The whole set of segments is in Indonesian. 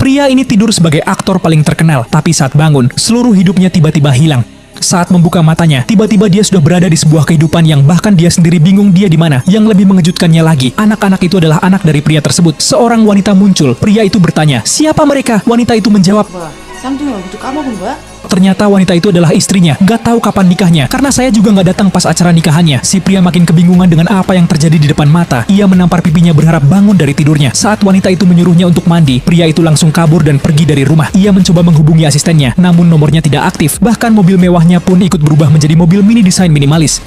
Pria ini tidur sebagai aktor paling terkenal, tapi saat bangun, seluruh hidupnya tiba-tiba hilang. Saat membuka matanya, tiba-tiba dia sudah berada di sebuah kehidupan yang bahkan dia sendiri bingung dia di mana. Yang lebih mengejutkannya lagi, anak-anak itu adalah anak dari pria tersebut. Seorang wanita muncul, pria itu bertanya, "Siapa mereka?" Wanita itu menjawab, 쌍둥이가 butuh kamu pun, Mbak. ternyata wanita itu adalah istrinya. Gak tahu kapan nikahnya, karena saya juga gak datang pas acara nikahannya. Si pria makin kebingungan dengan apa yang terjadi di depan mata. Ia menampar pipinya berharap bangun dari tidurnya. Saat wanita itu menyuruhnya untuk mandi, pria itu langsung kabur dan pergi dari rumah. Ia mencoba menghubungi asistennya, namun nomornya tidak aktif. Bahkan mobil mewahnya pun ikut berubah menjadi mobil mini desain minimalis.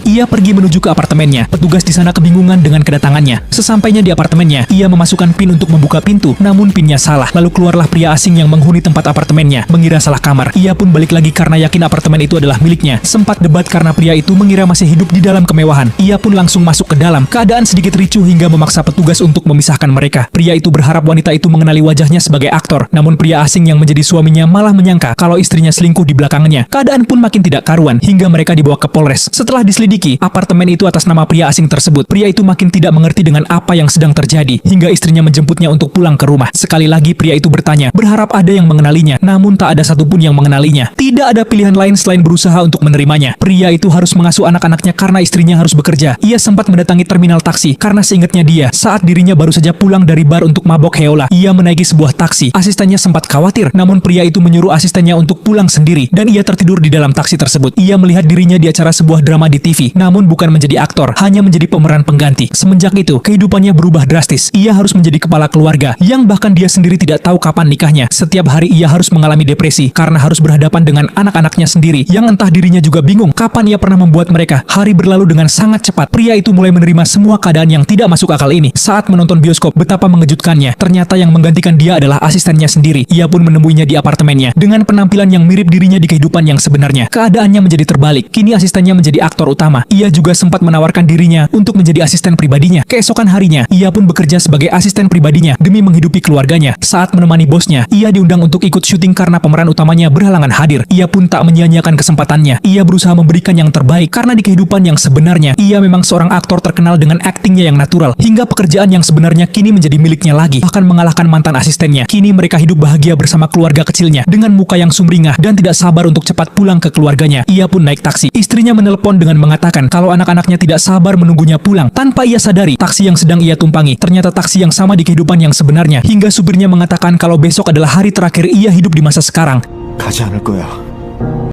Ia pergi menuju ke apartemennya. Petugas di sana kebingungan dengan kedatangannya. Sesampainya di apartemennya, ia memasukkan PIN untuk membuka pintu, namun PIN-nya salah. Lalu keluarlah pria asing yang menghuni tempat apartemennya, mengira salah kamar. Ia pun balik lagi karena yakin apartemen itu adalah miliknya. Sempat debat karena pria itu mengira masih hidup di dalam kemewahan. Ia pun langsung masuk ke dalam. Keadaan sedikit ricuh hingga memaksa petugas untuk memisahkan mereka. Pria itu berharap wanita itu mengenali wajahnya sebagai aktor, namun pria asing yang menjadi suaminya malah menyangka kalau istrinya selingkuh di belakangnya. Keadaan pun makin tidak karuan hingga mereka dibawa ke Polres. Setelah diselidiki apartemen itu atas nama pria asing tersebut. Pria itu makin tidak mengerti dengan apa yang sedang terjadi, hingga istrinya menjemputnya untuk pulang ke rumah. Sekali lagi pria itu bertanya, berharap ada yang mengenalinya, namun tak ada satupun yang mengenalinya. Tidak ada pilihan lain selain berusaha untuk menerimanya. Pria itu harus mengasuh anak-anaknya karena istrinya harus bekerja. Ia sempat mendatangi terminal taksi, karena seingatnya dia, saat dirinya baru saja pulang dari bar untuk mabok heola, ia menaiki sebuah taksi. Asistennya sempat khawatir, namun pria itu menyuruh asistennya untuk pulang sendiri, dan ia tertidur di dalam taksi tersebut. Ia melihat dirinya di acara sebuah drama di TV, namun bukan menjadi aktor, hanya menjadi pemeran pengganti. Semenjak itu, kehidupannya berubah drastis. Ia harus menjadi kepala keluarga, yang bahkan dia sendiri tidak tahu kapan nikahnya. Setiap hari ia harus mengalami depresi, karena harus berhadapan dengan anak-anaknya sendiri, yang entah dirinya juga bingung kapan ia pernah membuat mereka. Hari berlalu dengan sangat cepat. Pria itu mulai menerima semua keadaan yang tidak masuk akal ini. Saat menonton bioskop, betapa mengejutkannya. Ternyata yang menggantikan dia adalah asistennya sendiri. Ia pun menemuinya di apartemennya, dengan penampilan yang mirip dirinya di kehidupan yang sebenarnya. Keadaannya menjadi terbalik. Kini asistennya menjadi aktor utama. Ia juga sempat menawarkan dirinya untuk menjadi asisten pribadinya. Keesokan harinya, ia pun bekerja sebagai asisten pribadinya demi menghidupi keluarganya. Saat menemani bosnya, ia diundang untuk ikut syuting karena pemeran utamanya berhalangan hadir. Ia pun tak menyia-nyiakan kesempatannya. Ia berusaha memberikan yang terbaik karena di kehidupan yang sebenarnya, ia memang seorang aktor terkenal dengan aktingnya yang natural. Hingga pekerjaan yang sebenarnya kini menjadi miliknya lagi, bahkan mengalahkan mantan asistennya. Kini mereka hidup bahagia bersama keluarga kecilnya dengan muka yang sumringah dan tidak sabar untuk cepat pulang ke keluarganya. Ia pun naik taksi. Istrinya menelepon dengan mengatakan kalau anak-anaknya tidak sabar menunggunya pulang. Tanpa ia sadari, taksi yang sedang ia tumpangi ternyata taksi yang sama di kehidupan yang sebenarnya. Hingga supirnya mengatakan kalau besok adalah hari terakhir ia hidup di masa sekarang. 가지 않을 거야.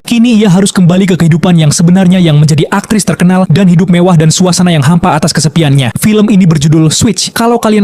Kini ia harus kembali ke kehidupan yang sebenarnya, yang menjadi aktris terkenal dan hidup mewah dan suasana yang hampa atas kesepiannya. Film ini berjudul Switch. Kalau kalian